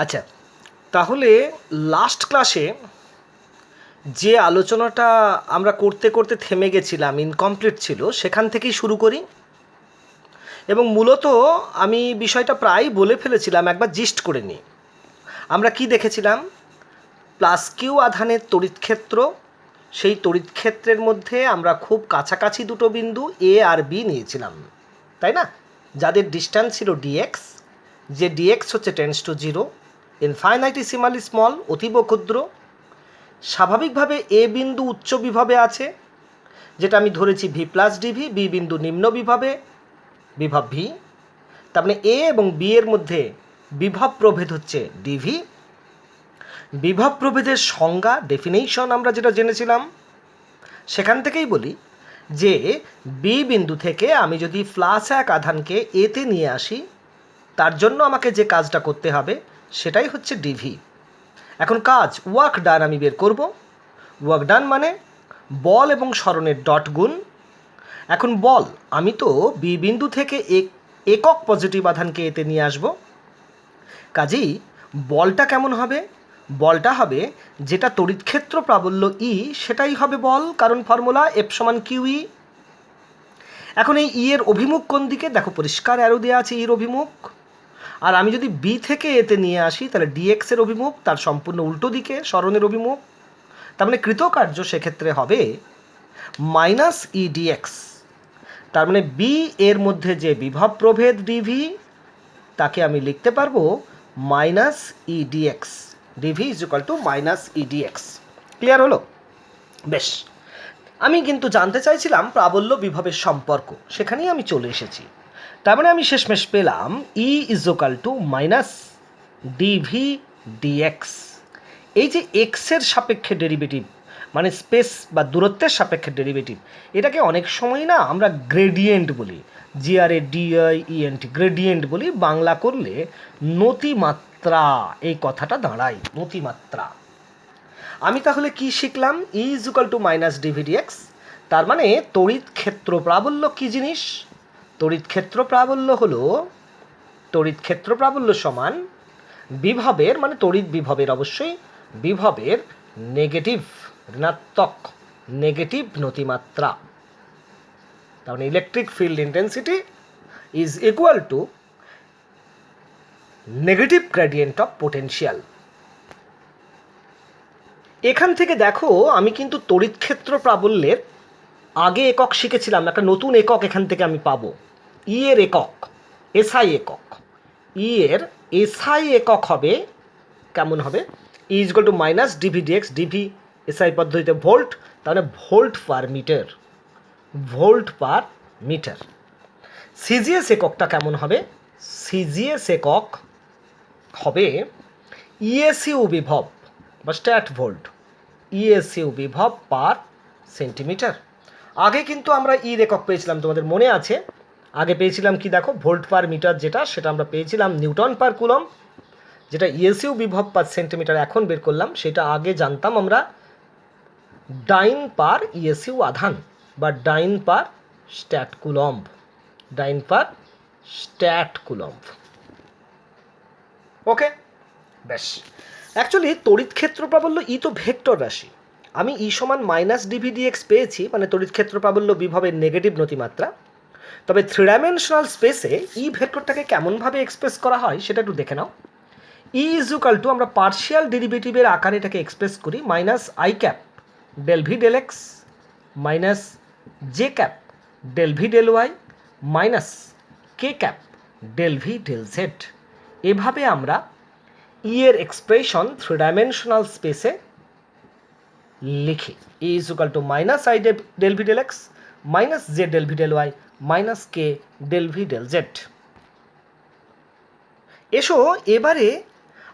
আচ্ছা, তাহলে লাস্ট ক্লাসে যে আলোচনাটা আমরা করতে করতে থেমে গেছিলাম, ইনকমপ্লিট ছিল, সেখান থেকেই শুরু করি। এবং মূলত আমি বিষয়টা প্রায় বলে ফেলেছিলাম, একবার জিস্ট করে নিই। আমরা কি দেখেছিলাম? প্লাস কিউ আধানের তড়িৎক্ষেত্র, সেই তড়িৎক্ষেত্রের মধ্যে আমরা খুব কাছাকাছি দুটো বিন্দু এ আর বি নিয়েছিলাম, তাই না? যাদের ডিস্ট্যান্স ছিল ডিএক্স, যে ডিএক্স হচ্ছে টেন্স টু জিরো, ইনফাইনাইটিসিমালি স্মল, অতীব ক্ষুদ্র। স্বাভাবিকভাবে এ বিন্দু উচ্চ বিভবে আছে, যেটা আমি ধরেছি ভি প্লাস ডিভি, বি বিন্দু নিম্ন বিভবে, বিভব ভি। তার মানে এ এবং বি এর মধ্যে বিভব প্রভেদ হচ্ছে ডিভি। বিভব প্রভেদের সংজ্ঞা, ডেফিনেশন আমরা যেটা জেনেছিলাম, সেখান থেকেই বলি যে বি বিন্দু থেকে আমি যদি প্লাস এক আধানকে এতে নিয়ে আসি, তার জন্য আমাকে যে কাজটা করতে হবে সেটাই হচ্ছে ডিভি। এখন কাজ, ওয়ার্ক ডান আমি বের করব। ওয়ার্ক ডান মানে বল এবং সরণের ডট গুণ। এখন বল, আমি তো বি বিন্দু থেকে একক পজিটিভ আধানকে এতে নিয়ে আসব, কাজেই বলটা কেমন হবে? বলটা হবে যেটা তড়িৎক্ষেত্র প্রাবল্য ই, সেটাই হবে বল, কারণ ফর্মুলা এফ সমান কিউই। এখন এই ই এর অভিমুখ কোন দিকে? দেখো পরিষ্কার অ্যারো দেওয়া আছে ইর অভিমুখ। আর আমি যদি বি থেকে এতে নিয়ে আসি, তাহলে ডিএক্স এর অভিমুখ তার সম্পূর্ণ উল্টো দিকে, সরণের অভিমুখ। তার মানে কৃতকার্য সেক্ষেত্রে হবে মাইনাস ই ডিএক্স। তার মানে বি এর মধ্যে যে বিভব প্রভেদ ডিভি, তাকে আমি লিখতে পারবো minus E dx. DV is equal to minus E dx. Clear হলো? বেশ, আমি কিন্তু জানতে চাইছিলাম প্রাবল্য বিভবের সম্পর্ক, সেখানেই আমি চলে এসেছি। তার মানে আমি শেষমেশ পেলাম E is equal to minus d v d x. এই যে এক্সের সাপেক্ষে ডেরিভেটিভ, মানে স্পেস বা দূরত্বের সাপেক্ষে ডেরিভেটিভ, এটাকে অনেক সময় না আমরা গ্রেডিয়েন্ট বলি, GRADIENT, গ্রেডিয়েন্ট বলি। বাংলা করলে নতিমাত্রা এই কথাটা দাঁড়ায়, নতিমাত্রা। আমি তাহলে কি শিখলাম? E is equal to minus d v d x. তার মানে তড়িৎ ক্ষেত্র প্রাবল্য কি জিনিস? তড়িৎ ক্ষেত্র প্রাবল্য হলো, তড়িৎ ক্ষেত্র প্রাবল্য সমান বিভবের, মানে তড়িৎ বিভবের, অবশ্যই বিভবের নেগেটিভ, ঋণাত্মক নেগেটিভ নতিমাত্রা। তার মানে electric field intensity is equal two negative gradient of potential. এখান থেকে দেখো, আমি কিন্তু তড়িৎ ক্ষেত্র প্রাবল্যের আগে একক শিখেছিলাম, একটা নতুন একক এখান থেকে আমি পাবো। ই এর একক, এসআই একক। ই এর এসআই একক হবে কেমন হবে? E is equal to minus d v d x, d v SI পদ্ধতিতে ভোল্ট, তাহলে volt per metre, volt per metre. CGS এককটা কেমন হবে? সিজিএস একক হবে ইএসইউ বিভব বা স্ট্যাট ভোল্ট, ইএসইউ বিভব পার সেন্টিমিটার। আগে কিন্তু আমরা ইর একক পেয়েছিলাম, তোমাদের মনে আছে? আগে পেয়েছিলাম কি দেখো, ভোল্ট পার মিটার, যেটা সেটা আমরা পেয়েছিলাম নিউটন পার কুলম। যেটা ইএসইউ বিভব পার সেন্টিমিটার এখন বের করলাম, সেটা আগে জানতাম আমরা ডাইন পার ইএসইউ আধান বা ডাইন পার স্ট্যাট কুলম্ব, ডাইন পার স্ট্যাট কুলম্ব। ওকে, বেশ। অ্যাকচুয়ালি তড়িৎ ক্ষেত্র প্রাবল্য ই তো ভেক্টর রাশি। আমি ই সমান মাইনাস ডিভি ডিএক্স পেয়েছি, মানে তড়িৎ ক্ষেত্র প্রাবল্য বিভবের নেগেটিভ নতিমাত্রা। তবে থ্রি ডাইমেনশনাল স্পেসে ই ভেক্টরটাকে কেমনভাবে এক্সপ্রেস করা হয় সেটা একটু দেখে নাও। ই ইজ ইকুয়াল টু, আমরা পার্শিয়াল ডেরিভেটিভের আকারে এটাকে এক্সপ্রেস করি, minus I cap del V del X minus J cap del V del Y minus K cap del V del Z. এভাবে আমরা ই এর এক্সপ্রেশন থ্রি ডাইমেনশনাল স্পেসে লিখি। E is equal to minus I del V del X minus J del V del Y minus K del V del Z. এসো এবারে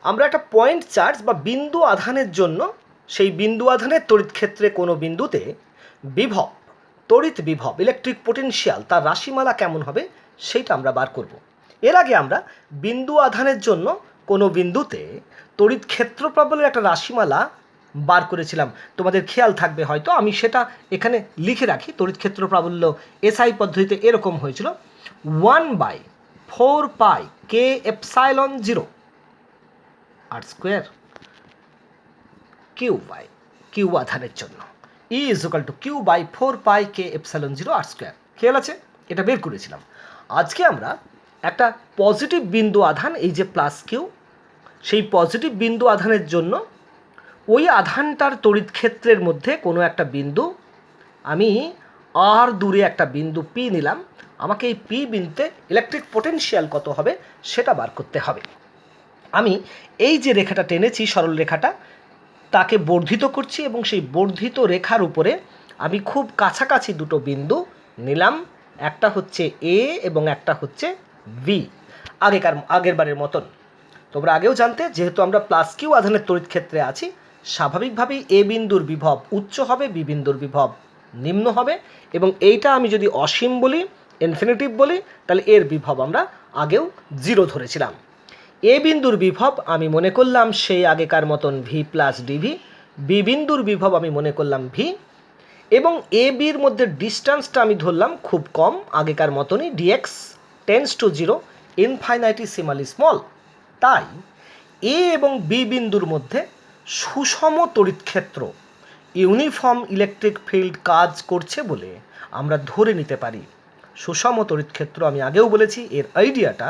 আমরা একটা point charge বা বিন্দু আধানের জন্য, সেই বিন্দু আধানের তড়িৎ ক্ষেত্রে কোনো বিন্দুতে বিভব, তড়িৎ বিভব, ইলেকট্রিক পোটেনশিয়াল, তার রাশিমালা কেমন হবে সেইটা আমরা বার করব। এর আগে আমরা বিন্দু আধানের জন্য কোনো বিন্দুতে তড়িৎ ক্ষেত্র প্রাবল্যের একটা রাশিমালা বার করেছিলাম, তোমাদের খেয়াল থাকবে হয়তো, আমি সেটা এখানে লিখে রাখি। তড়িৎ ক্ষেত্র প্রাবল্য এসআই পদ্ধতিতে এরকম হয়েছিল, 1/4 pi K epsilon 0 R square Q by Q আধানের জন্য E is equal to Q by 4πk epsilon 0 R square. খেয়াল আছে, এটা বের করেছিলাম। আজকে আমরা একটা পজিটিভ বিন্দু আধান, এই যে প্লাস কিউ, সেই পজিটিভ বিন্দু আধানের জন্য ওই আধানটার তড়িৎ ক্ষেত্রের মধ্যে কোনো একটা বিন্দু, আমি আর দূরে একটা বিন্দু পি নিলাম, আমাকে এই পি বিন্দুতে ইলেকট্রিক পোটেনশিয়াল কত হবে সেটা বার করতে হবে। আমি এই যে রেখাটা টেনেছি, সরল রেখাটা, তাকে বর্ধিত করছি এবং সেই বর্ধিত রেখার উপরে আমি খুব কাছাকাছি দুটো বিন্দু নিলাম, একটা হচ্ছে এ এবং একটা হচ্ছে বি। আগের বারের মতন তোমরা আগেও জানতে, যেহেতু আমরা প্লাস কিউ আধানের তড়িৎ ক্ষেত্রে আছি, স্বাভাবিকভাবেই এ বিন্দুর বিভব উচ্চ হবে, বি বিন্দুর বিভব নিম্ন হবে, এবং এইটা আমি যদি অসীম বলি, ইনফিনিটিভ বলি, তাহলে এর বিভব আমরা আগেও 0 ধরেছিলাম। এ বিন্দুর বিভব আমি মনে করলাম সেই আগেকার মতন ভি প্লাস ডিভি, বি বিন্দুর বিভব আমি মনে করলাম ভি, এবং এ বির মধ্যে ডিস্টেন্সটা আমি ধরলাম খুব কম, আগেকার মতনই ডিএক্স টেন্স টু 0, ইনফাইনাইটিসিমালি স্মল। তাই এ এবং বি বিন্দুর মধ্যে সুষম তড়িৎ ক্ষেত্র, ইউনিফর্ম ইলেকট্রিক ফিল্ড কাজ করছে বলে আমরা ধরে নিতে পারি। সুষম তড়িৎ ক্ষেত্র আমি আগেও বলেছি, এর আইডিয়াটা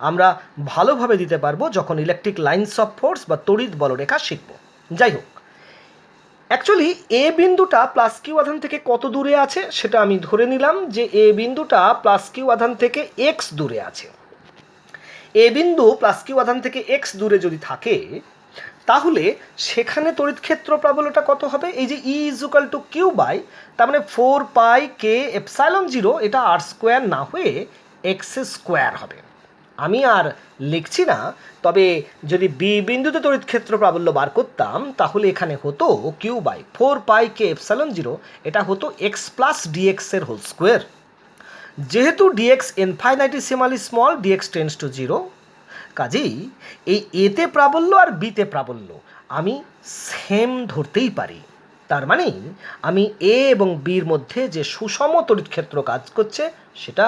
আমরা ভালোভাবে দিতে পারবো যখন ইলেকট্রিক লাইন্স অফ ফোর্স বা তড়িৎ বলরেখা শিখব। যাই হোক, অ্যাকচুয়ালি এ বিন্দুটা প্লাস কিউ আধান থেকে কত দূরে আছে সেটা আমি ধরে নিলাম যে এ বিন্দুটা প্লাস কিউ আধান থেকে এক্স দূরে আছে। এ বিন্দু প্লাস কিউ আধান থেকে এক্স দূরে যদি থাকে, তাহলে সেখানে তড়িৎ ক্ষেত্র প্রাবল্যটা কত হবে? এই যে E is equal to Q by, তার মানে 4πk এপসাইলন 0, এটা আর স্কোয়ার না হয়ে এক্স স্কোয়ার হবে। আমি আর লিখছি না, তবে যদি বি বিন্দুতে তড়িৎ ক্ষেত্র প্রাবল্য বার করতাম তাহলে এখানে হতো কিউ বাই 4πk এপসাইলন 0, এটা হতো এক্স প্লাস ডিএক্স এর হোল স্কোয়ার। যেহেতু d x infinitesimally small, d x tends to 0, কাজেই এই এতে প্রাবল্য আর বিতে প্রাবল্য আমি সেম ধরতেই পারি। তার মানে আমি এ এবং বির মধ্যে যে সুষম তড়িৎ ক্ষেত্র কাজ করছে সেটা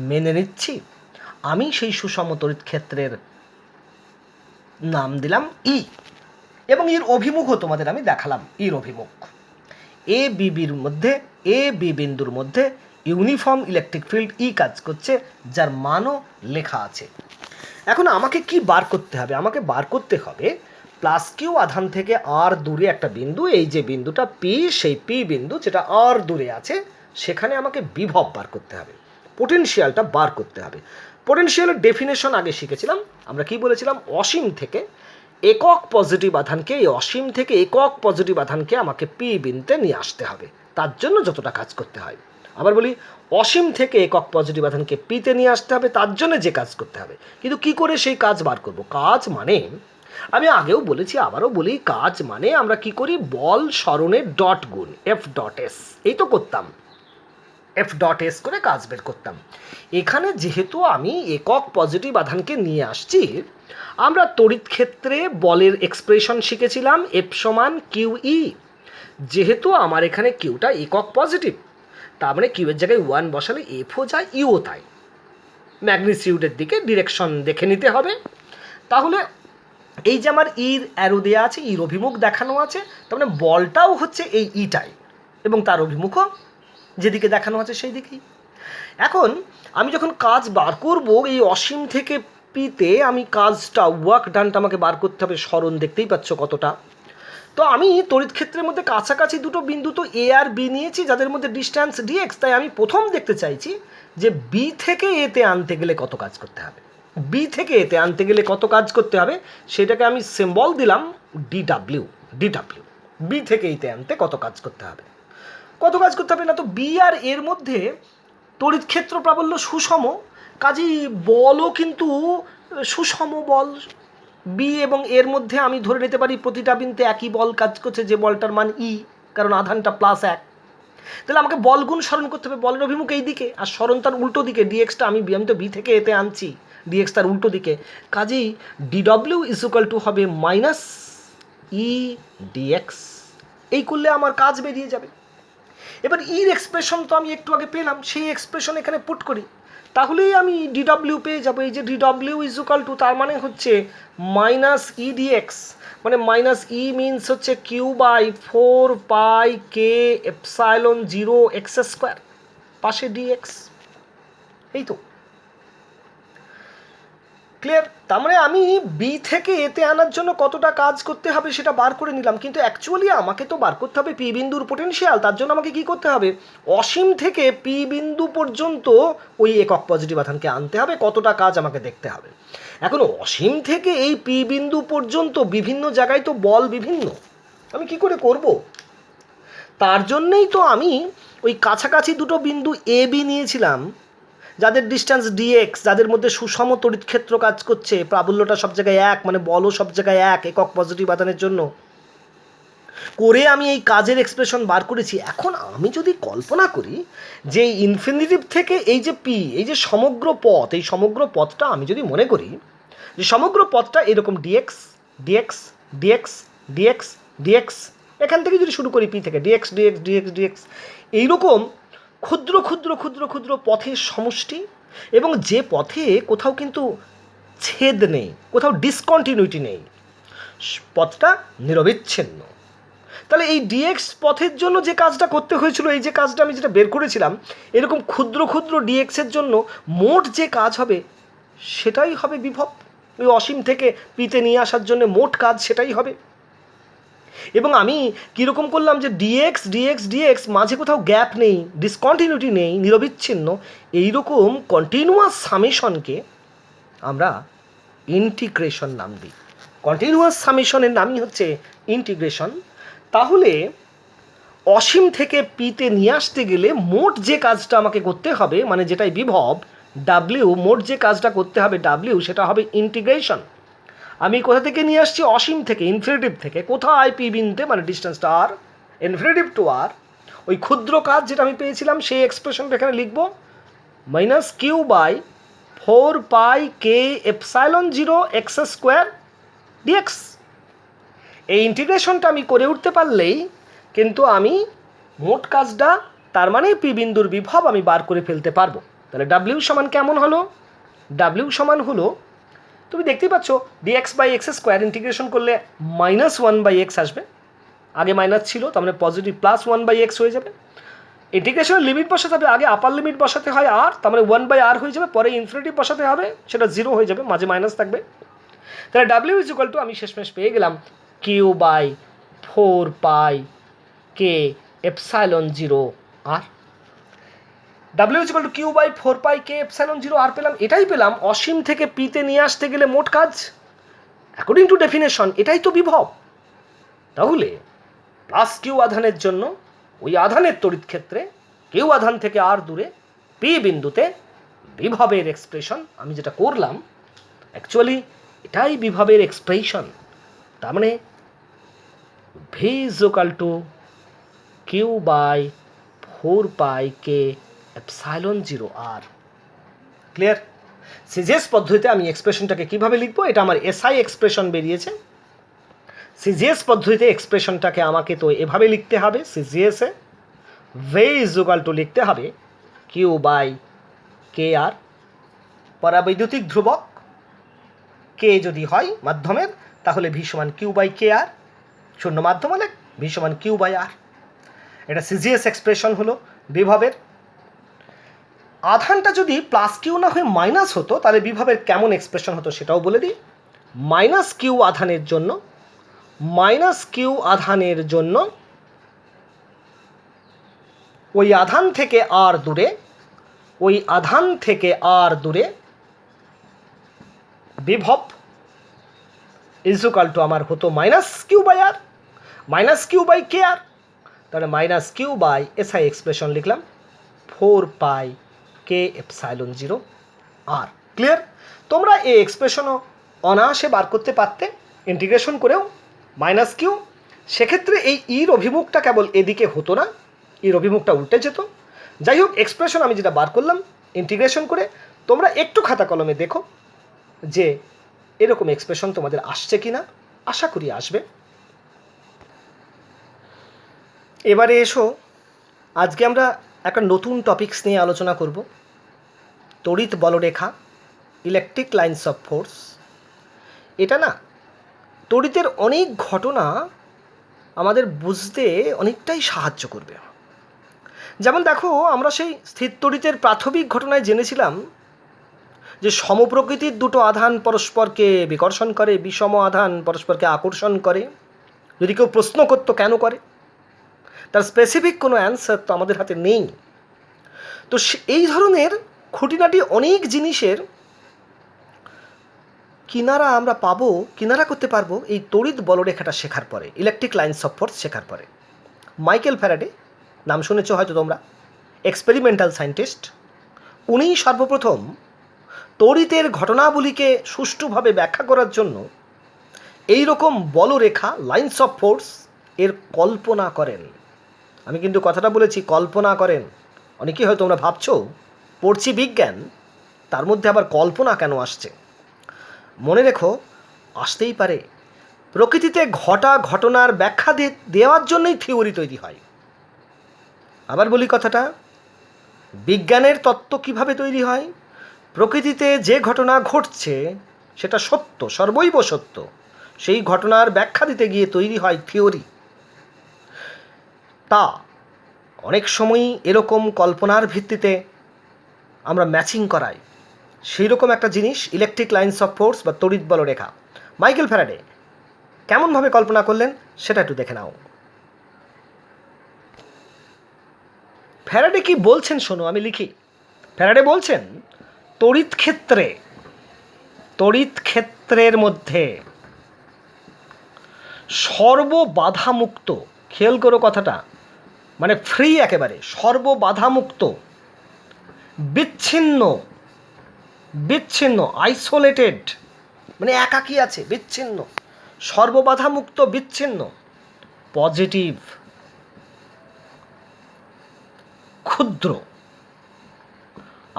মেনে নিচ্ছি। আমি সেই সুষম তড়িৎ ক্ষেত্রের নাম দিলাম ই, এবং এর অভিমুখও তোমাদের আমি দেখালাম। এর অভিমুখ এ বিবির মধ্যে, এ বি বিন্দুর মধ্যে ইউনিফর্ম ইলেকট্রিক ফিল্ড ই কাজ করছে, যার মানও লেখা আছে। এখন আমাকে কি বার করতে হবে? আমাকে বার করতে হবে প্লাস কিউ আধান থেকে আর দূরে একটা বিন্দু, এই যে বিন্দুটা পি, সেই পি বিন্দু যেটা আর দূরে আছে, সেখানে আমাকে বিভব বার করতে হবে, পোটেনশিয়ালটা বার করতে হবে। পোটেনশিয়ালের ডেফিনেশন আগে শিখেছিলাম। আমরা কি বলেছিলাম? অসীম থেকে একক পজিটিভ আধানকে, এই অসীম থেকে একক পজিটিভ আধানকে আমাকে পি বিন্দুতে নিয়ে আসতে হবে, তার জন্য যতটা কাজ করতে হয়। আবার বলি, অসীম থেকে একক পজিটিভ আধানকে পিতে নিয়ে আসতে হবে, তার জন্য যে কাজ করতে হবে। কিন্তু কি করে সেই কাজ বার করব? কাজ মানে, আমি আগেও বলেছি আবারও বলি, কাজ মানে আমরা কি করি? বল সরণের ডট গুণ এফ ডট এস, এই তো করতাম, এফ ডট এস করে কাজ বের করতাম। এখানে যেহেতু আমি একক পজিটিভ আধানকে নিয়ে আসছি, আমরা তড়িৎ ক্ষেত্রে বলের এক্সপ্রেশন শিখেছিলাম এফ সমান কিউ ই। যেহেতু আমার এখানে কিউটা একক পজিটিভ, তার মানে কিউ এর জায়গায় 1 বসালে এফও যায়, ইও তাই। ম্যাগনিটিউডের দিকে ডিরেকশন দেখে নিতে হবে। তাহলে এই যে আমার ইর অ্যারো দেওয়া আছে, ইর অভিমুখ দেখানো আছে, তার মানে বলটাও হচ্ছে এই ইটাই, এবং তার অভিমুখও যেদিকে দেখানো আছে সেই দিকেই। এখন আমি যখন কাজ বার করব এই অসীম থেকে পিতে, আমি কাজটা, ওয়ার্ক ডানটা আমাকে বার করতে হবে। সরণ দেখতেই পাচ্ছ কতটা। তো আমি তড়িৎ ক্ষেত্রের মধ্যে কাছাকাছি দুটো বিন্দু তো এ আর বি নিয়েছি, যাদের মধ্যে ডিস্ট্যান্স ডিএক্স। তাই আমি প্রথম দেখতে চাইছি যে বি থেকে এতে আনতে গেলে কত কাজ করতে হবে। বি থেকে এতে আনতে গেলে কত কাজ করতে হবে সেটাকে আমি সিম্বল দিলাম ডিডাব্লিউ। ডিডাব্লিউ, বি থেকে এতে আনতে কত কাজ করতে হবে। কত কাজ করতে হবে না তো, বি আর এর মধ্যে তড়িৎ ক্ষেত্র প্রাবল্য সুষম, কাজেই বলও কিন্তু সুষম বল। বি এবং এর মধ্যে আমি ধরে নিতে পারি প্রতিটা বিন্দুতে একই বল কাজ করছে, যে বলটার মান ই, কারণ আধানটা +1। তাহলে আমাকে বল গুণ স্মরণ করতে হবে। বলের অভিমুখ এই দিকে আর স্মরণ তার উল্টো দিকে। ডিএক্সটা আমি তো বি থেকে এতে আনছি, ডিএক্স তার উল্টো দিকে, কাজেই ডিডব্লিউ ইজ ইকুয়াল টু হবে মাইনাস ই ডিএক্স। এই করলে আমার কাজ বেরিয়ে যাবে। এবার ইর এক্সপ্রেশন তো আমি একটু আগে পেলাম, সেই এক্সপ্রেশন এখানে পুট করি। তাহলেই আমি ডিডব্লিউ পেয়ে যাবো। এই যে ডিডব্লিউ ইজ ইকুয়াল টু, তার মানে হচ্ছে মাইনাস ই ডিএক্স, মানে মাইনাস ই মিনস হচ্ছে q by 4πk epsilon 0 x square, পাশে ডিএক্স। এই তো ক্লিয়ার। তার মানে আমি বি থেকে এতে আনার জন্য কতটা কাজ করতে হবে সেটা বার করে নিলাম, কিন্তু অ্যাকচুয়ালি আমাকে তো বার করতে হবে পি বিন্দুর পোটেনশিয়াল। তার জন্য আমাকে কি করতে হবে, অসীম থেকে পি বিন্দু পর্যন্ত ওই একক পজিটিভ আধানকে আনতে হবে, কতটা কাজ আমাকে দেখতে হবে। এখন অসীম থেকে এই পি বিন্দু পর্যন্ত বিভিন্ন জায়গায় তো বল বিভিন্ন, আমি কি করে করব? তার জন্যেই তো আমি ওই কাছাকাছি দুটো বিন্দু এ বি নিয়েছিলাম, যাদের ডিস্টেন্স ডিএক্স, যাদের মধ্যে সুষম তড়িৎ ক্ষেত্র কাজ করছে, প্রাবল্যটা সব জায়গায় এক, মানে বলও সব জায়গায় এক একক পজিটিভ আধানের জন্য, করে আমি এই কাজের এক্সপ্রেশন বার করেছি। এখন আমি যদি কল্পনা করি যে ইনফিনিটিভ থেকে এই যে পি, এই যে সমগ্র পথ, এই সমগ্র পথটা আমি যদি মনে করি যে সমগ্র পথটা এরকম dx dx dx dx dx, এখান থেকে যদি শুরু করি পি থেকে ডিএক্স ডিএক্স ডিএক্স ডিএক্স, এইরকম ক্ষুদ্র ক্ষুদ্র ক্ষুদ্র ক্ষুদ্র পথের সমষ্টি, এবং যে পথে কোথাও কিন্তু ছেদ নেই, কোথাও ডিসকন্টিনিউটি নেই, পথটা নিরবিচ্ছিন্ন। তাহলে এই ডিএক্স পথের জন্য যে কাজটা করতে হয়েছিল, এই যে কাজটা আমি যেটা বের করেছিলাম, এরকম ক্ষুদ্র ক্ষুদ্র ডিএক্সের জন্য মোট যে কাজ হবে সেটাই হবে বিভব। ওই অসীম থেকে পিতে নিয়ে আসার জন্য মোট কাজ সেটাই হবে। এবং আমি কীরকম করলাম যে ডিএক্স ডিএক্স ডিএক্স, মাঝে কোথাও গ্যাপ নেই, ডিসকন্টিনিউটি নেই, নিরবিচ্ছিন্ন, এইরকম কন্টিনিউয়াস সামেশনকে আমরা ইন্টিগ্রেশন নাম দিই। কন্টিনিউয়াস সামেশনের নামই হচ্ছে ইন্টিগ্রেশন। তাহলে অসীম থেকে পিতে নিয়ে আসতে গেলে মোট যে কাজটা আমাকে করতে হবে, মানে যেটাই বিভব ডাব্লিউ, মোট যে কাজটা করতে হবে ডাব্লিউ, সেটা হবে ইন্টিগ্রেশন। আমি কোথা থেকে নিয়ে আসছি, অসীম থেকে, ইনফিনিটিভ থেকে, কোথায় পি বিন্দুতে, মানে ডিস্টেন্সটা আর, ইনফিনিটিভ টু আর, ওই ক্ষুদ্র কাজ যেটা আমি পেয়েছিলাম সেই এক্সপ্রেশনটা এখানে লিখব, minus Q by 4πk epsilon 0 x square dx. এই ইন্টিগ্রেশনটা আমি করে উঠতে পারলেই কিন্তু আমি মোট কাজটা, তার মানে পি বিন্দুর বিভব আমি বার করে ফেলতে পারবো। তাহলে ডাব্লিউ সমান কেমন হলো, ডাব্লিউ সমান হলো, তুমি দেখতেই পাচ্ছ dx by x square integration করলে -1/x আসবে, আগে মাইনাস ছিল, তার মানে পজিটিভ +1/x হয়ে যাবে। ইন্টিগ্রেশনের লিমিট বসাতে হবে, আগে আপার লিমিট বসাতে হয় আর, তার মানে 1/r হয়ে যাবে, পরে ইনফিনিটিভ বসাতে হবে, সেটা 0 হয়ে যাবে, মাঝে মাইনাস থাকবে। তাহলে ডাব্লিউ ইজ ইকুয়াল টু, আমি শেষমেশ পেয়ে গেলাম q by 4πk epsilon 0 r. W is equal to Q by 4πk epsilon 0 r পেলাম। এটাই পেলাম অসীম থেকে পিতে নিয়ে আসতে গেলে মোট কাজ, অ্যাকর্ডিং টু ডেফিনেশন এটাই তো বিভব। তাহলে প্লাস কিউ আধানের জন্য ওই আধানের তড়িৎ ক্ষেত্রে কিউ আধান থেকে আর দূরে পি বিন্দুতে বিভবের এক্সপ্রেশন আমি যেটা করলাম, অ্যাকচুয়ালি এটাই বিভবের এক্সপ্রেশন। তার মানে V is equal to Q by 4πk epsilon 0 r. Clear? CGS পদ্ধতিতে আমি এক্সপ্রেশনটাকে কীভাবে লিখবো, এটা আমার এসআই এক্সপ্রেশন বেরিয়েছে। সিজিএস পদ্ধতিতে এক্সপ্রেশনটাকে আমাকে তো এভাবে লিখতে হবে, সিজিএসে ভি ইজ ইকুয়াল টু লিখতে হবে কিউ বাই কে আর, পরাবৈদ্যুতিক ধ্রুবক কে যদি হয় মাধ্যমের, তাহলে ভি সমান কিউ বাই কে আর, শূন্য মাধ্যম হলে ভি সমান কিউ বাই আর। এটা সিজিএস এক্সপ্রেশন হলো বিভবের। আধানটা যদি প্লাস কিউ না হয়ে মাইনাস হতো তাহলে বিভবের কেমন এক্সপ্রেশন হতো সেটাও বলে দিই। মাইনাস কিউ আধানের জন্য, মাইনাস কিউ আধানের জন্য ওই আধান থেকে আর দূরে, ওই আধান থেকে আর দূরে বিভব ইজ ইকুয়াল টু আমার হতো minus Q by R, minus Q by K R. তাহলে minus Q by SI expression লিখলাম 4πk এপসাইলন 0 আর। ক্লিয়ার? তোমরা এই এক্সপ্রেশনও অনায়াসে বার করতে পারতে ইন্টিগ্রেশন করেও মাইনাস কিউ। সেক্ষেত্রে এই ইর অভিমুখটা কেবল এদিকে হতো না, ইর অভিমুখটা উল্টে যেত। যাই হোক, এক্সপ্রেশন আমি যেটা বার করলাম ইন্টিগ্রেশন করে, তোমরা একটু খাতা কলমে দেখো যে এরকম এক্সপ্রেশন তোমাদের আসছে কি না, আশা করি আসবে। এবারে এসো, আজকে আমরা একটা নতুন টপিকস নিয়ে আলোচনা করব। তড়িৎ বলরেখা, ইলেকট্রিক লাইন্স অফ ফোর্স, এটা না তড়িতের অনেক ঘটনা আমাদের বুঝতে অনেকটাই সাহায্য করবে। যেমন দেখো, আমরা সেই স্থির তড়িতের প্রাথমিক ঘটনায় জেনেছিলাম যে সমপ্রকৃতির দুটো আধান পরস্পরকে বিকর্ষণ করে, বিষম আধান পরস্পরকে আকর্ষণ করে। যদি কেউ প্রশ্ন করতো কেন করে, তার স্পেসিফিক কোনো অ্যান্সার তো আমাদের হাতে নেই। তো এই ধরনের খুঁটিনাটি অনেক জিনিসের কিনারা আমরা পাবো, কিনারা করতে পারবো এই তড়িৎ বলরেখাটা শেখার পরে, ইলেকট্রিক লাইন্স অফ ফোর্স শেখার পরে। মাইকেল ফ্যারাডে, নাম শুনেছ হয়তো তোমরা, এক্সপেরিমেন্টাল সায়েন্টিস্ট। উনিই সর্বপ্রথম তড়িতের ঘটনাবলীকে সুষ্ঠুভাবে ব্যাখ্যা করার জন্য এই রকম বলরেখা, লাইন্স অফ ফোর্স এর কল্পনা করেন। আমি কিন্তু কথাটা বলেছি কল্পনা করেন। অনেকেই হয়তো তোমরা ভাবছো পড়ছি বিজ্ঞান, তার মধ্যে আবার কল্পনা কেন আসছে। মনে রেখো, আসতেই পারে। প্রকৃতিতে ঘটা ঘটনার ব্যাখ্যা দেওয়ার জন্যই থিওরি তৈরি হয়। আবার বলি কথাটা, বিজ্ঞানের তত্ত্ব কিভাবে তৈরি হয়? প্রকৃতিতে যে ঘটনা ঘটছে সেটা সত্য, সর্বৈব সত্য, সেই ঘটনার ব্যাখ্যা দিতে গিয়ে তৈরি হয় থিওরি। তা অনেক সময়ই এরকম কল্পনার ভিত্তিতে আমরা ম্যাচিং করাই। সেই রকম একটা জিনিস ইলেকট্রিক লাইন্স অফ ফোর্স বা তড়িৎ বলরেখা। মাইকেল ফ্যারাডে কেমনভাবে কল্পনা করলেন সেটা একটু দেখে নাও। ফ্যারাডে কি বলছেন শোনো, আমি লিখি। ফ্যারাডে বলছেন, তড়িৎ ক্ষেত্রের মধ্যে সর্ববাধামুক্ত, খেয়াল করো কথাটা, মানে ফ্রি, একেবারে সর্ববাধামুক্ত, বিচ্ছিন্ন আইসোলেটেড, মানে একাকী আছে, বিচ্ছিন্ন, সর্ববাধামুক্ত, বিচ্ছিন্ন, পজিটিভ, ক্ষুদ্র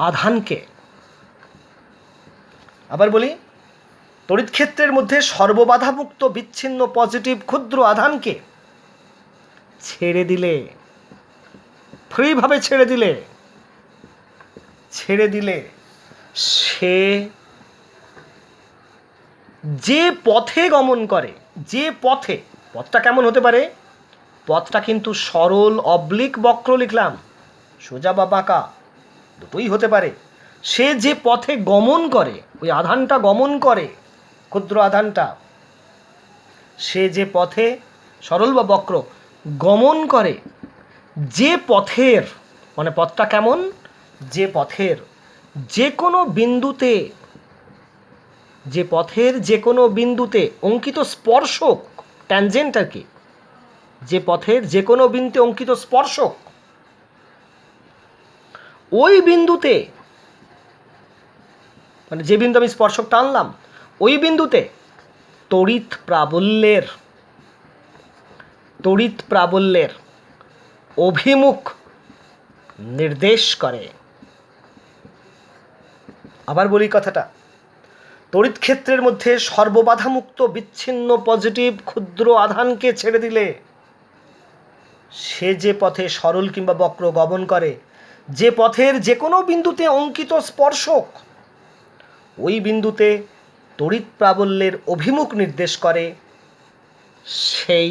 আধানকে, আবার বলি, তড়িৎ ক্ষেত্রের মধ্যে সর্ববাধামুক্ত, বিচ্ছিন্ন, পজিটিভ, ক্ষুদ্র আধানকে ছেড়ে দিলে, ফ্রিভাবে ছেড়ে দিলে সে যে পথে গমন করে, পথটা কেমন হতে পারে? পথটা কিন্তু সরল, অবলিক, বক্র লিখলাম, সোজা বা বাঁকা দুটোই হতে পারে। সে যে পথে গমন করে, ওই আধানটা গমন করে, ক্ষুদ্র আধানটা, সে যে পথে সরল বা বক্র গমন করে, যে পথের, মানে পথটা কেমন, যে পথের যে কোনো বিন্দুতে অঙ্কিত স্পর্শক, ট্যানজেন্ট আর কি, যে পথের যে কোনো বিন্দুতে অঙ্কিত স্পর্শক, ওই বিন্দুতে, মানে যে বিন্দু আমি স্পর্শক টানলাম, ওই বিন্দুতে তড়িৎ প্রাবল্যের অভিমুখ নির্দেশ করে। আবার বলি কথাটা, তড়িৎ ক্ষেত্রের মধ্যে সর্ববাধামুক্ত, বিচ্ছিন্ন, পজিটিভ, ক্ষুদ্র আধানকে ছেড়ে দিলে সে যে পথে সরল কিংবা বক্র গমন করে, যে পথের যে কোনো বিন্দুতে অঙ্কিত স্পর্শক, ওই বিন্দুতে তড়িৎ প্রাবল্যের অভিমুখ নির্দেশ করে, সেই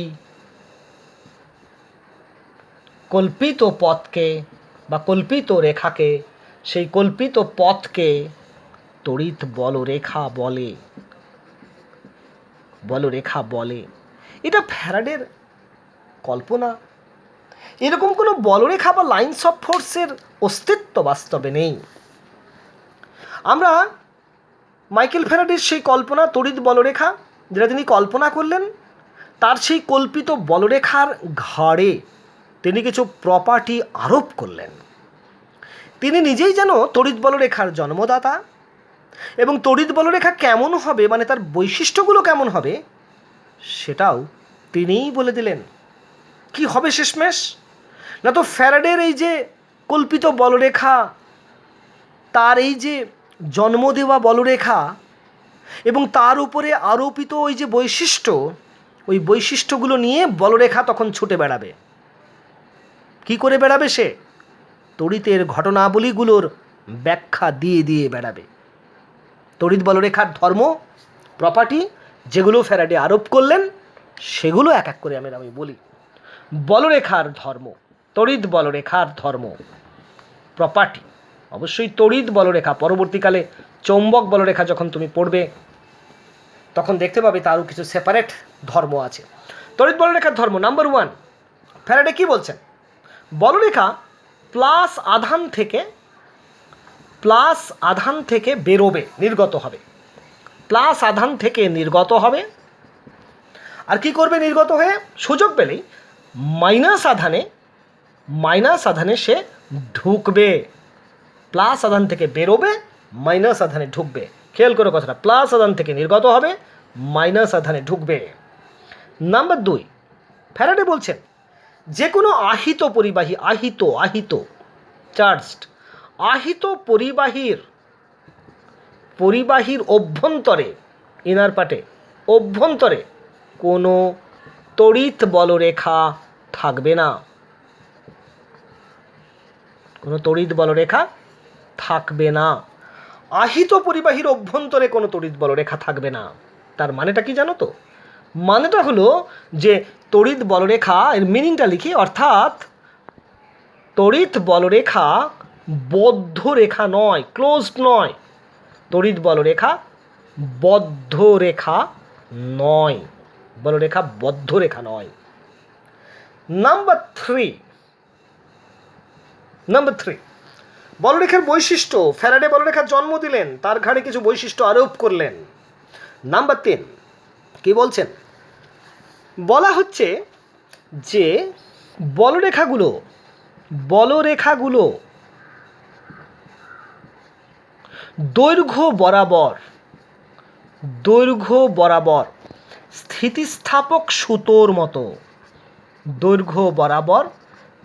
কল্পিত পথকে বা কল্পিত রেখাকে, সেই কল্পিত পথকে তড়িৎ বলরেখা বলে। এটা ফ্যারাডের কল্পনা। এরকম কোনো বলরেখা বা লাইন্স অফ ফোর্সের অস্তিত্ব বাস্তবে নেই। আমরা মাইকেল ফ্যারাডের সেই কল্পনা, তড়িৎ বলরেখা, যেটা তিনি কল্পনা করলেন, তার সেই কল্পিত বলরেখার ঘাড়ে তিনি কিছু প্রপার্টি আরোপ করলেন। তিনি নিজেই যেন তড়িৎ বলরেখার জন্মদাতা, এবং তড়িৎ বলরেখা কেমন হবে, মানে তার বৈশিষ্ট্যগুলো কেমন হবে, সেটাও তিনিই বলে দিলেন। কি হবে শেষমেশ? না তো ফ্যারাডের এই যে কল্পিত বলরেখা, তার এই যে জন্ম দেওয়া বলরেখা, এবং তার উপরে আরোপিত ওই যে বৈশিষ্ট্য, ওই বৈশিষ্ট্যগুলো নিয়ে বলরেখা তখন ছুটে বেড়াবে। কি করে বেড়াবে সে? তড়িতের ঘটনাবলীগুলোর ব্যাখ্যা দিয়ে দিয়ে বেড়াবে। তড়িৎ বলরেখার ধর্ম, প্রপার্টি যেগুলো ফ্যারাডে আরোপ করলেন সেগুলো এক এক করে আমি বলি। বলরেখার ধর্ম, তড়িৎ বলরেখার ধর্ম, প্রপার্টি, অবশ্যই তড়িৎ বলরেখা, পরবর্তীকালে চৌম্বক বলরেখা যখন তুমি পড়বে তখন দেখতে পাবে তারও কিছু সেপারেট ধর্ম আছে। তড়িৎ বলরেখার ধর্ম নাম্বার 1, ফ্যারাডে কি বলছেন? বলরেখা প্লাস আধান থেকে বেরোবে, নির্গত হবে। প্লাস আধান থেকে নির্গত হবে, আর কি করবে? নির্গত হয়ে সুযোগ পেলেই মাইনাস আধানে সে ঢুকবে। প্লাস আধান থেকে বেরোবে, মাইনাস আধানে ঢুকবে। খেয়াল করে কথাটা, প্লাস আধান থেকে নির্গত হবে, মাইনাস আধানে ঢুকবে। নাম্বার 2, ফ্যারাডে বলছেন যে কোনো আহিত পরিবাহীর অভ্যন্তরে, ইনার পার্টে অভ্যন্তরে কোনো তড়িৎ বলরেখা থাকবে না। কোনো তড়িৎ বলরেখা থাকবে না। আহিত পরিবাহীর অভ্যন্তরে কোনো তড়িৎ বলরেখা থাকবে না। তার মানেটা কি জানো তো? মানেটা হলো যে তড়িৎ বলরেখা, এর মিনিংটা লিখি, অর্থাৎ তড়িৎ বলরেখা বদ্ধ রেখা নয়, ক্লোজড নয়। তড়িৎ বলরেখা বদ্ধ রেখা নয়, বলরেখা বদ্ধ রেখা নয়। নাম্বার 3, বলরেখার বৈশিষ্ট্য। ফ্যারাডে বলরেখার জন্ম দিলেন, তার ঘাড়ে কিছু বৈশিষ্ট্য আরোপ করলেন। নাম্বার 3 কি বলছেন? বলা হচ্ছে যে বলরেখাগুলো দৈর্ঘ্য বরাবর স্থিতিস্থাপক সুতোর মতো, দৈর্ঘ্য বরাবর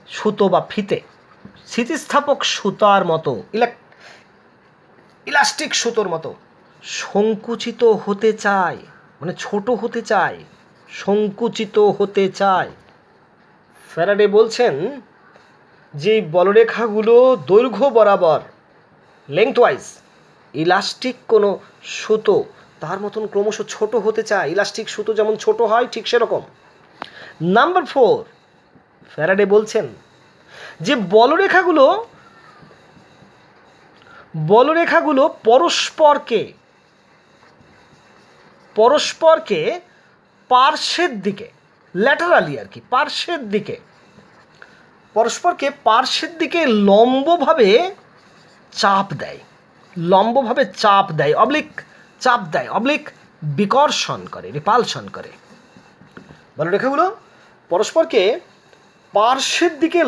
সুতো বা ফিতে, স্থিতিস্থাপক সুতার মতো, ইলাস্টিক সুতোর মতো সংকুচিত হতে চায়, মানে ছোট হতে চায়, সংকুচিত হতে চায়। ফ্যারাডে বলছেন যে বলরেখাগুলো দৈর্ঘ্য বরাবর, লেংথওয়াইজ, ইলাস্টিক কোনো সুতো তার মতন ক্রমশ ছোট হতে চায়। ইলাস্টিক সুতো যেমন ছোট হয় ঠিক সেরকম। নাম্বার 4, ফ্যারাডে বলছেন যে বলরেখাগুলো পরস্পরকে পার্শ্বের দিকে, ল্যাটারালি আর কি, পার্শ্বের দিকে লম্বভাবে চাপ দেয়, অবলিক বিকর্ষণ করে, রিপালশন করে। বলরেখাগুলো পরস্পরকে পার্শ্বের দিকে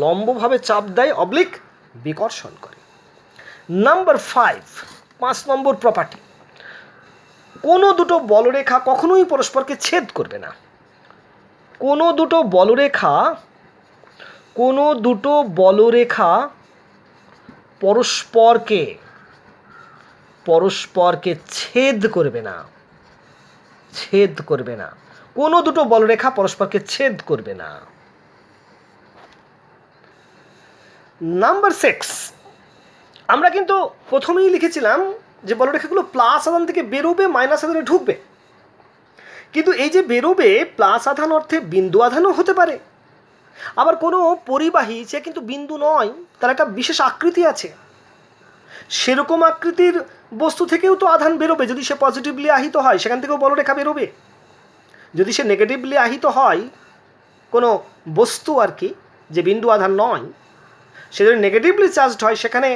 লম্বভাবে চাপ দেয়, অবলিক বিকর্ষণ করে। নাম্বার 5 নম্বর প্রপার্টি, কোনো দুটো বলরেখা কখনোই পরস্পরকে ছেদ করবে না। কোনো দুটো বলরেখা পরস্পরকে ছেদ করবে না। কোনো দুটো বলরেখা পরস্পরকে ছেদ করবে না। নাম্বার 6, আমরা কিন্তু প্রথমেই লিখেছিলাম যে বলরেখাগুলো প্লাস আধান থেকে বেরোবে, মাইনাস আধানে ঢুকবে। কিন্তু এই যে বেরোবে, প্লাস আধান অর্থে বিন্দু আধানও হতে পারে। আবার কোনো পরিবাহী, সে কিন্তু বিন্দু নয়, তার একটা বিশেষ আকৃতি আছে, সেরকম আকৃতির বস্তু থেকেও তো আধান বেরোবে। যদি সে পজিটিভলি আহিত হয় সেখান থেকেও বলরেখা বেরোবে। যদি সে নেগেটিভলি আহিত হয়, কোনো বস্তু আর কি, যে বিন্দু আধান নয়, সে যদি নেগেটিভলি চার্জড হয় সেখানে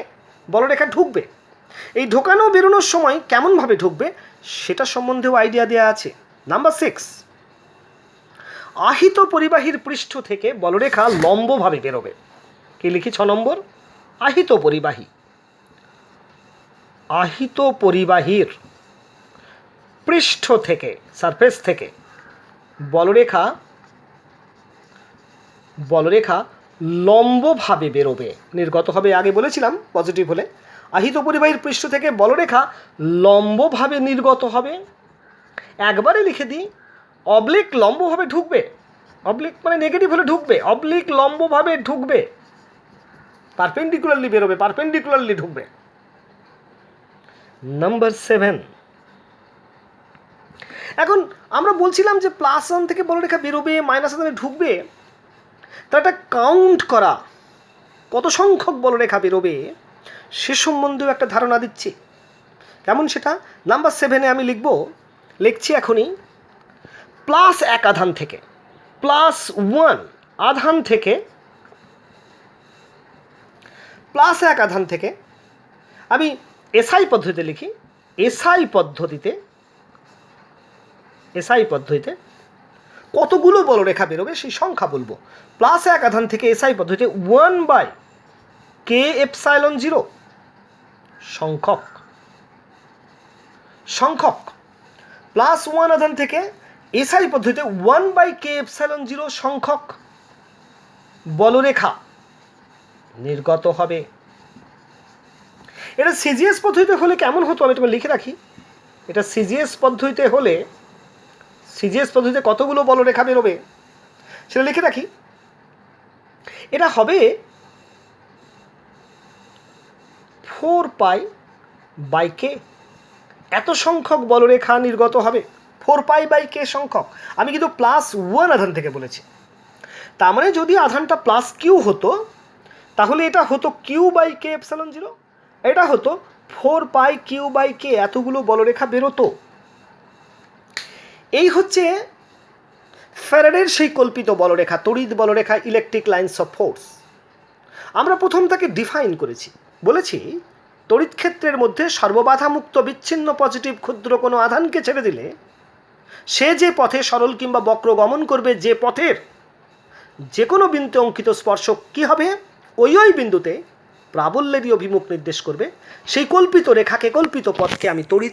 বলরেখা ঢুকবে। এই ঢোকানো বেরোনোর সময় কেমনভাবে ঢুকবে সেটা সম্বন্ধেও আইডিয়া দেওয়া আছে। নাম্বার 6, আহিত পরিবাহীর পৃষ্ঠ থেকে বলরেখা লম্বভাবে বেরোবে। কি লিখি? 6 নম্বর, আহিত পরিবাহীর পৃষ্ঠ থেকে, সারফেস থেকে বলরেখা লম্বভাবে বেরোবে, নির্গত হবে। আগে বলেছিলাম পজিটিভ হলে আহিত পরিবাহীর পৃষ্ঠ থেকে বলরেখা লম্বভাবে নির্গত হবে। একবারে লিখে দিই, অবলিক লম্বভাবে ঢুকবে, অবলিক মানে নেগেটিভ হলে ঢুকবে, অবলিক লম্বভাবে ঢুকবে, পারপেন্ডিকুলারলি বেরোবে, পারপেন্ডিকুলারলি ঢুকবে। নাম্বার 7, এখন আমরা বলছিলাম যে +1 থেকে বলরেখা বেরোবে, -1 ঢুকবে, তার একটা কাউন্ট করা, কত সংখ্যক বলরেখা বেরোবে সে সম্বন্ধেও একটা ধারণা দিচ্ছি। কেমন সেটা? নাম্বার 7-এ আমি লিখছি এখনই, +1 আধান থেকে, +1 আধান থেকে, +1 আধান থেকে আমি এসআই পদ্ধতিতে লিখি। এসআই পদ্ধতিতে কতগুলো বলরেখা বেরোবে সেই সংখ্যা বলবো। +1 আধান থেকে এসআই পদ্ধতিতে 1/k∈0 সংখ্যক +1 আধান থেকে এসআই পদ্ধতিতে 1/k∈0 সংখ্যক বলরেখা নির্গত হবে। এটা সিজিএস পদ্ধতিতে হলে কেমন হতো আমি তোমাকে লিখে রাখি। এটা সিজিএস পদ্ধতিতে হলে, সিজিএস পদ্ধতিতে কতগুলো বলরেখা বেরোবে সেটা লিখে রাখি। এটা হবে 4π/k, এত সংখ্যক বলরেখা নির্গত হবে, 4π/k সংখ্যক। আমি কিন্তু +1 আধান থেকে বলেছি, তার মানে যদি আধানটা +q হতো তাহলে এটা হতো q/k∈0, এটা হতো 4π/q/k, এতগুলো বলরেখা বেরোতো। এই হচ্ছে ফ্যারাডের সেই কল্পিত বলরেখা, তড়িৎ বলরেখা, ইলেকট্রিক লাইন্স অফ ফোর্স। আমরা প্রথম তাকে ডিফাইন করেছি, বলেছি তড়িৎ ক্ষেত্রের মধ্যে সর্ববাধামুক্ত বিচ্ছিন্ন পজিটিভ ক্ষুদ্র কোনো আধানকে ছেড়ে দিলে সে যে পথে সরল কিংবা বক্র গমন করবে, যে পথের যে কোনো বিন্দুতে অঙ্কিত স্পর্শক কী হবে, ওই বিন্দুতে প্রাবল্যেরই অভিমুখ নির্দেশ করবে। সেই কল্পিত রেখাকে, কল্পিত পথকে আমি তড়িৎ